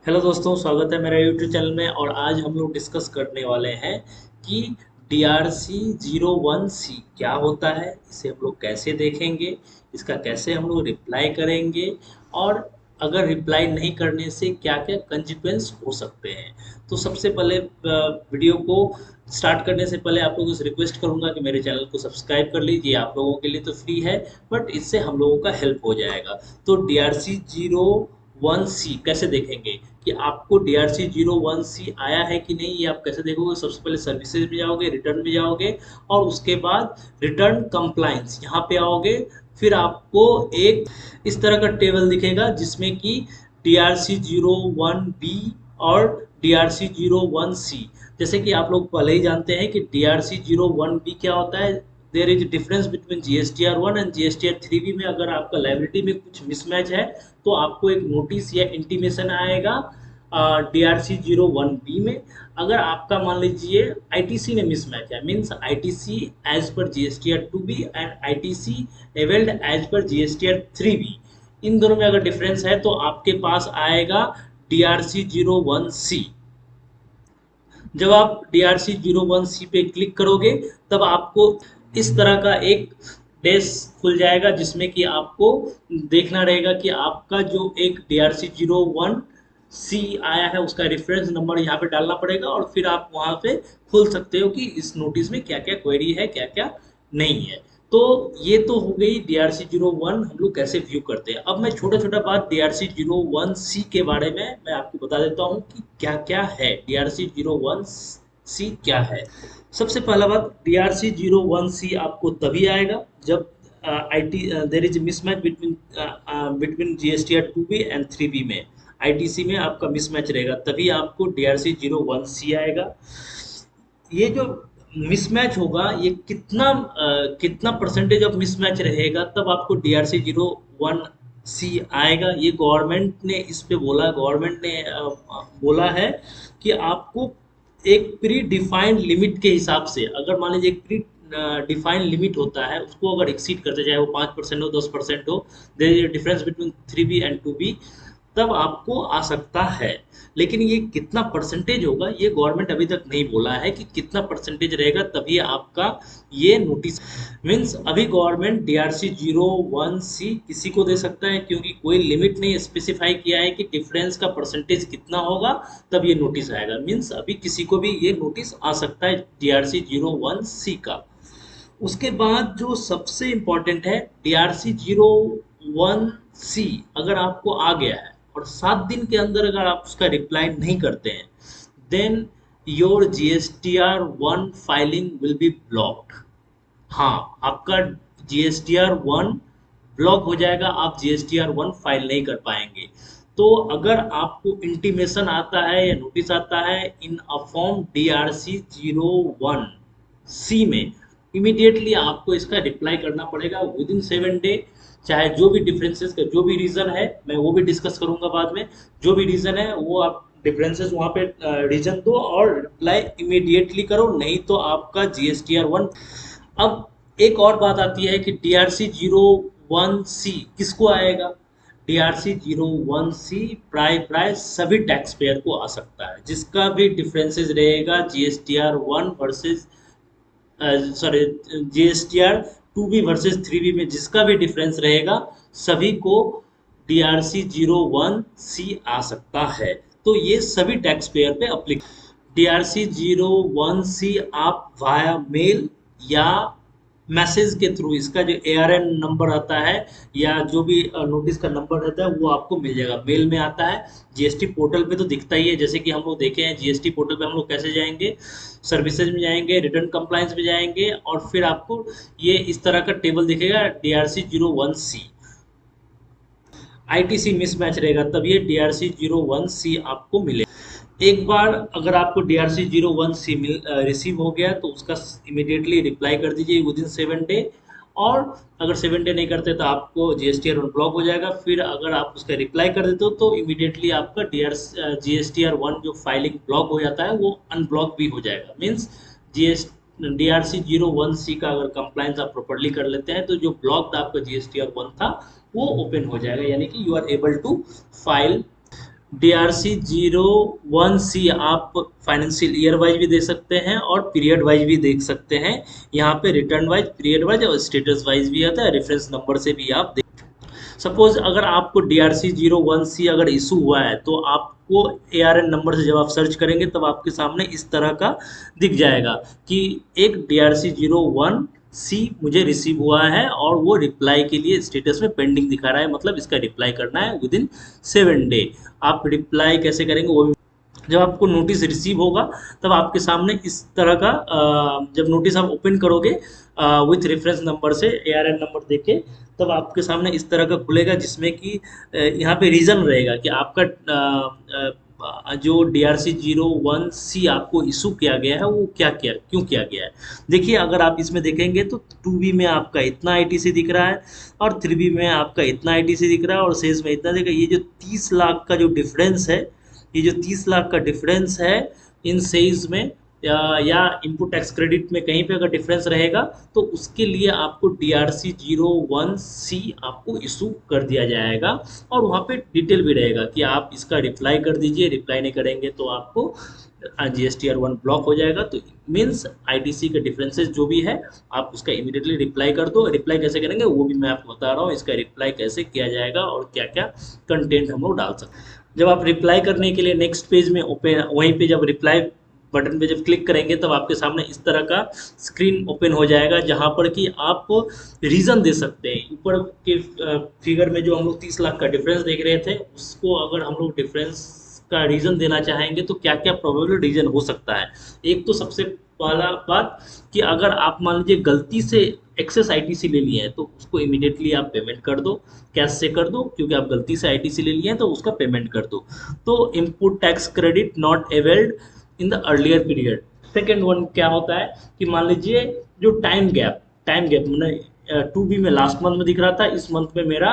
Hello दोस्तों, स्वागत है मेरा यूट्यूब चैनल में। और आज हम लोग डिस्कस करने वाले हैं कि DRC01C क्या होता है, इसे हम लोग कैसे देखेंगे, इसका कैसे हम लोग रिप्लाई करेंगे, और अगर रिप्लाई नहीं करने से क्या क्या कंसिक्वेंस हो सकते हैं। तो सबसे पहले वीडियो को स्टार्ट करने से पहले आप लोगों से रिक्वेस्ट करूंगा कि मेरे चैनल को सब्सक्राइब कर लीजिए। आप लोगों के लिए तो फ्री है, बट इससे हम लोगों का हेल्प हो जाएगा। तो DRC01C कैसे देखेंगे कि आपको DRC01C आया है कि नहीं, ये आप कैसे देखोगे। सबसे पहले सर्विसेज में जाओगे, रिटर्न में जाओगे, और उसके बाद रिटर्न कंप्लायंस यहाँ पे आओगे। फिर आपको एक इस तरह का टेबल दिखेगा जिसमें कि DRC01B और DRC01C, जैसे कि आप लोग पहले ही जानते हैं कि DRC01B क्या होता है। There is difference between GSTR1 and GSTR3B में अगर आपका लाइबिलिटी में कुछ मिसमैच है तो आपको एक नोटिस या इंटीमेशन आएगा DRC01B में। अगर आपका मान लीजिए ITC में मिसमैच है, means ITC as per GSTR2B and ITC levelled as per GSTR3B, इन दोनों में अगर डिफरेंस है तो आपके पास आएगा DRC01C। जब आप DRC01C पे क्लिक करोगे तब आपको इस तरह का एक डैश खुल जाएगा जिसमें कि आपको देखना रहेगा कि आपका जो एक DRC01C आया है उसका रेफरेंस नंबर यहाँ पे डालना पड़ेगा, और फिर आप वहाँ पे खोल सकते हो कि इस नोटिस में क्या क्या क्वेरी है, क्या क्या नहीं है। तो ये तो हो गई DRC01 हम लोग कैसे व्यू करते हैं। अब मैं छोटा छोटा बात DRC01C के बारे में मैं आपको बता देता हूँ कि क्या क्या है DRC01C क्या है। सबसे पहला बात, DRC01C आपको तभी आएगा जब IT there is mismatch between GSTR2B and 3B में। ITC में आपका मिसमैच रहेगा तभी आपको DRC01C आएगा। ये जो मिसमैच होगा ये कितना परसेंटेज ऑफ मिसमैच रहेगा तब आपको DRC01C आएगा। ये गवर्नमेंट ने इस पे बोला, गवर्नमेंट ने बोला है कि आपको एक प्री डिफाइंड लिमिट के हिसाब से, अगर मान लीजिए एक प्री डिफाइंड लिमिट होता है उसको अगर एक्सीड करते जाए, वो 5% हो, 10% हो, there is difference between 3B and 2B, तब आपको आ सकता है। लेकिन ये कितना परसेंटेज होगा ये गवर्नमेंट अभी तक नहीं बोला है कि कितना परसेंटेज रहेगा तभी आपका ये नोटिस। मीन्स अभी गवर्नमेंट DRC01C किसी को दे सकता है क्योंकि कोई लिमिट नहीं स्पेसिफाई किया है कि डिफरेंस का परसेंटेज कितना होगा तब ये नोटिस आएगा। मीन्स अभी किसी को भी ये नोटिस आ सकता है DRC01C का। उसके बाद जो सबसे इम्पोर्टेंट है DRC01C, अगर आपको आ गया है और 7 दिन के अंदर अगर आप उसका रिप्लाई नहीं करते हैं, then your GSTR1 filing will be blocked. हाँ, आपका GSTR1 ब्लॉक हो जाएगा, आप GSTR1 फाइल नहीं कर पाएंगे। तो अगर आपको इंटीमेशन आता है या नोटिस आता है इन अ फॉर्म DRC01C में, इमीडिएटली आपको इसका रिप्लाई करना पड़ेगा विद इन 7 डे। चाहे जो भी डिफरेंसेस का जो भी रीजन है, मैं वो भी डिस्कस करूंगा बाद में। जो भी रीजन है वो आप डिफरेंसेस वहाँ पे रीजन दो और रिप्लाई इमीडिएटली करो, नहीं तो आपका GSTR1। अब एक और बात आती है कि DRC01C किसको आएगा। DRC01C प्राय प्राय सभी टैक्स पेयर को आ सकता है जिसका भी डिफरेंसेस रहेगा GSTR1 versus sorry GSTR2B versus 3B में, जिसका भी डिफरेंस रहेगा सभी को DRC01C आ सकता है। तो ये सभी टैक्स पेयर पे अप्लाई। DRC01C आप वाया मेल या मैसेज के थ्रू, इसका जो ARN नंबर आता है या जो भी नोटिस का नंबर रहता है वो आपको मिल जाएगा, मेल में आता है। GST पोर्टल पे तो दिखता ही है, जैसे कि हम लोग देखे हैं GST पोर्टल पे हम लोग कैसे जाएंगे, सर्विसेज में जाएंगे, रिटर्न कंप्लायंस में जाएंगे, और फिर आपको ये इस तरह का टेबल दिखेगा DRC01C। ITC मिसमैच रहेगा तब ये DRC01C आपको मिले। एक बार अगर आपको DRC01C रिसीव हो गया तो उसका इमीडिएटली रिप्लाई कर दीजिए विद इन 7 डे। और अगर 7 डे नहीं करते तो आपको GSTR1 ब्लॉक हो जाएगा। फिर अगर आप उसका रिप्लाई कर देते हो तो इमीडिएटली आपका GSTR1 जो फाइलिंग ब्लॉक हो जाता है वो अनब्लॉक भी हो जाएगा। मीन्स DRC01C का अगर कंप्लायंस आप प्रॉपरली कर लेते हैं तो जो ब्लॉक्ड आपका GSTR1 था वो ओपन हो जाएगा, यानी कि you are able to file DRC 01C आप फाइनेंशियल ईयर वाइज भी देख सकते हैं और पीरियड वाइज भी देख सकते हैं। यहाँ पे रिटर्न वाइज, पीरियड वाइज और स्टेटस वाइज भी आता है, रेफरेंस नंबर से भी आप देख। सपोज अगर आपको DRC 01C अगर इशू हुआ है तो आपको ARN नंबर से जब आप सर्च करेंगे तब आपके सामने इस तरह का दिख जाएगा कि एक DRC 01C मुझे रिसीव हुआ है और वो रिप्लाई के लिए स्टेटस में पेंडिंग दिखा रहा है, मतलब इसका रिप्लाई करना है विद इन 7 डे। आप रिप्लाई कैसे करेंगे वो भी, जब आपको नोटिस रिसीव होगा तब आपके सामने इस तरह का जब नोटिस आप ओपन करोगे विथ रेफरेंस नंबर से ARN नंबर देके, तब आपके सामने इस तरह का खुलेगा जिसमें कि यहाँ पे रीज़न रहेगा कि आपका जो DRC 01C आपको इशू किया गया है वो क्या किया, क्यों किया गया है। देखिए अगर आप इसमें देखेंगे तो 2B में आपका इतना ITC दिख रहा है और 3B में आपका इतना ITC दिख रहा है और शेष में इतना दिख रहा है। ये जो 30 लाख का जो डिफरेंस है, ये जो 30 लाख का डिफरेंस है इन सेल्स में या इनपुट टैक्स क्रेडिट में कहीं पे अगर डिफरेंस रहेगा तो उसके लिए आपको DRC 01C आपको इशू कर दिया जाएगा और वहाँ पे डिटेल भी रहेगा कि आप इसका रिप्लाई कर दीजिए, रिप्लाई नहीं करेंगे तो आपको GSTR1 ब्लॉक हो जाएगा। तो मीन्स ITC के डिफरेंसेस जो भी है आप उसका इमीडिएटली रिप्लाई कर दो। रिप्लाई कैसे करेंगे वो भी मैं आपको बता रहा हूँ, इसका रिप्लाई कैसे किया जाएगा और क्या क्या कंटेंट हम लोग डाल सकते हैं। जब आप रिप्लाई करने के लिए नेक्स्ट पेज में ओपन, वहीं पे जब रिप्लाई बटन पे जब क्लिक करेंगे तब आपके सामने इस तरह का स्क्रीन ओपन हो जाएगा जहां पर कि आप रीज़न दे सकते हैं। ऊपर के फिगर में जो हम लोग 30 लाख का डिफरेंस देख रहे थे उसको अगर हम लोग डिफरेंस का रीज़न देना चाहेंगे तो क्या क्या प्रोबेबल रीज़न हो सकता है। एक तो सबसे पहला बात कि अगर आप मान लीजिए गलती से एक्सेस ITC ले लिए हैं तो उसको इमीडिएटली आप पेमेंट कर दो, कैश से कर दो, क्योंकि आप गलती से ITC ले लिए हैं तो उसका पेमेंट कर दो। तो input tax credit not availed in the earlier period. Second one क्या होता है कि मान लीजिए जो टाइम गैप मैंने 2B में लास्ट मंथ में दिख रहा था, इस मंथ में मेरा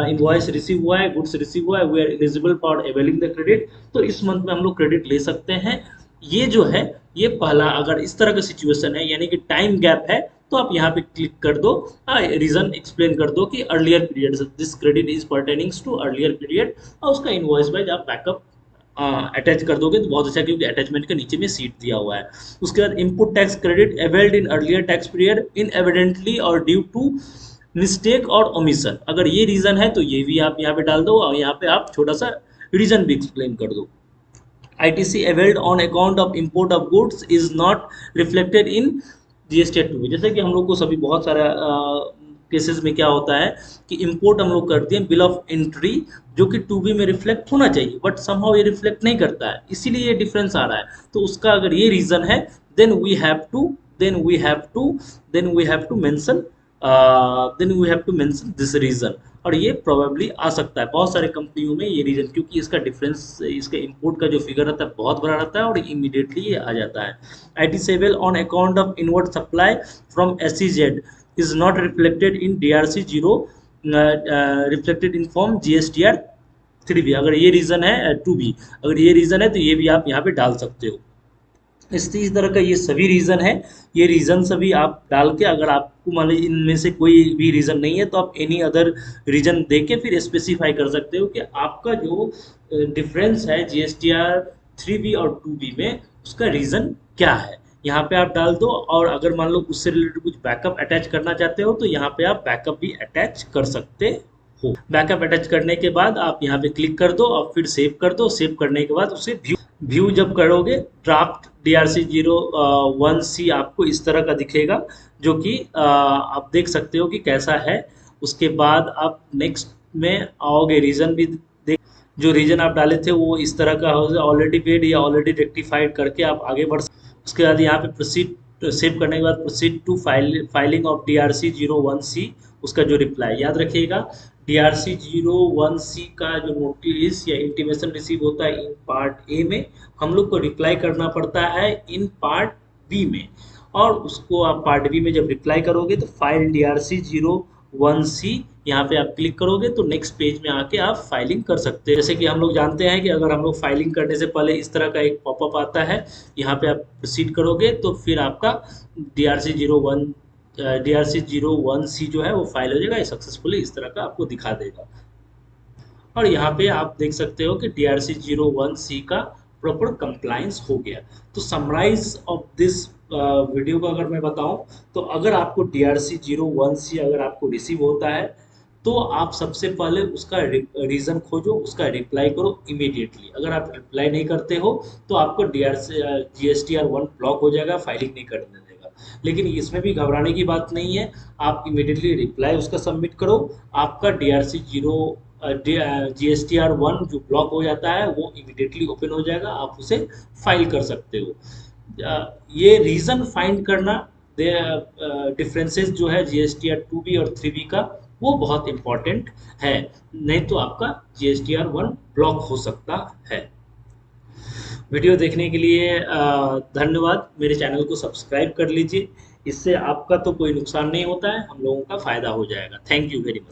इनवॉइस रिसीव हुआ है, गुड्स रिसीव हुआ है, we are eligible for availing the credit, तो इस मंथ में हम लोग क्रेडिट ले सकते हैं। ये जो है ये पहला, अगर इस तरह का सिचुएशन है यानी कि टाइम गैप है तो आप यहाँ पे क्लिक कर दो, रीजन एक्सप्लेन कर दो कि earlier period, this credit is pertainings to earlier period, और उसका इनवॉइस वाइज आप बैकअप अटैच कर दोगे तो बहुत अच्छा, क्योंकि अटैचमेंट के नीचे में सीट दिया हुआ है। उसके बाद input tax credit availed in earlier tax period in evidently और ड्यू टू मिस्टेक और ओमिशन, अगर ये रीजन है तो ये भी आप यहाँ पे डाल दो और यहाँ पे आप छोटा सा रीजन भी एक्सप्लेन कर दो। ITC availed on account of import of goods is not reflected in GST 2B। जैसे कि हम लोग को सभी बहुत सारा केसेस में क्या होता है कि इंपोर्ट हम लोग करते हैं बिल ऑफ एंट्री जो कि 2B में रिफ्लेक्ट होना चाहिए बट समहाउ ये रिफ्लेक्ट नहीं करता है, इसीलिए ये डिफरेंस आ रहा है। तो उसका अगर ये रीजन है then we have to mention this reason, और ये प्रोबेबली आ सकता है बहुत सारे कंपनियों में ये रीजन, क्योंकि इसका डिफरेंस, इसका इंपोर्ट का जो फिगर रहता है बहुत बड़ा रहता है और इमीडिएटली ये आ जाता है। ITC on account of inward supply from SEZ is not reflected in DRC 0 reflected in form GSTR 3B। अगर ये रीज़न है 2B, अगर ये रीज़न है तो ये भी आप यहाँ पे डाल सकते हो। इस तरह का ये सभी रीज़न है, ये रीज़न सभी आप डाल के, अगर आपको मान लीजिए इनमें से कोई भी रीज़न नहीं है तो आप एनी अदर रीज़न दे के फिर स्पेसिफाई कर सकते हो कि आपका जो डिफरेंस है GSTR 3B और 2B में उसका रीज़न क्या है। यहाँ पे आप डाल दो, और अगर मान लो उससे रिलेटेड कुछ बैकअप अटैच करना चाहते हो तो यहाँ पे आप बैकअप भी अटैच कर सकते हो। बैकअप अटैच करने के बाद आप यहाँ पे क्लिक कर दो और फिर सेव कर दो। सेव करने के बाद उसे व्यू जब करोगे ड्राफ्ट DRC 01C आपको इस तरह का दिखेगा, जो कि आप देख सकते हो कि कैसा है। उसके बाद आप नेक्स्ट में आओगे, रीजन भी देख, जो रीजन आप डाले थे वो इस तरह का हो, ऑलरेडी पेड या ऑलरेडी रेक्टिफाइड करके आप आगे बढ़। उसके बाद यहाँ पे प्रोसीड, सेव करने के बाद proceed to filing of DRC 01C, उसका जो रिप्लाई याद रखिएगा, DRC 01C का जो नोटिस या इंटीमेशन रिसीव होता है इन पार्ट ए में, हम लोग को रिप्लाई करना पड़ता है इन पार्ट बी में, और उसको आप पार्ट बी में जब रिप्लाई करोगे तो फाइल DRC 01C यहाँ पे आप क्लिक करोगे तो नेक्स्ट पेज में आके आप फाइलिंग कर सकते हैं। जैसे कि हम लोग जानते हैं कि अगर हम लोग फाइलिंग करने से पहले इस तरह का एक पॉपअप आता है, यहाँ पे आप प्रोसीड करोगे तो फिर आपका DRC 01C जो है वो फाइल हो जाएगा, सक्सेसफुली इस तरह का आपको दिखा देगा। और यहाँ पे आप देख सकते हो कि DRC 01C का प्रॉपर कंप्लायंस हो गया। तो समराइज ऑफ दिस वीडियो को अगर मैं बताऊं, तो अगर आपको DRC 01C अगर आपको रिसीव होता है, तो आप सबसे पहले उसका रीज़न खोजो, उसका रिप्लाई करो इमीडिएटली। अगर आप रिप्लाई नहीं करते हो तो आपको DRC GSTR 1 ब्लॉक हो जाएगा, फाइलिंग नहीं करने देगा। लेकिन इसमें भी घबराने की बात नहीं है, आप इमीडिएटली रिप्लाई उसका सबमिट करो। आपका DRC 0 GSTR 1 जो ब्लॉक हो जाता है वो इमीडिएटली ओपन हो जाएगा, आप उसे फाइल कर सकते हो। ये रीज़न फाइंड करना, डिफरेंसेस जो है GSTR 2B और 3B का, वो बहुत इंपॉर्टेंट है। नहीं तो आपका GSTR 1 ब्लॉक हो सकता है। वीडियो देखने के लिए धन्यवाद। मेरे चैनल को सब्सक्राइब कर लीजिए, इससे आपका तो कोई नुकसान नहीं होता है, हम लोगों का फायदा हो जाएगा। Thank you very much.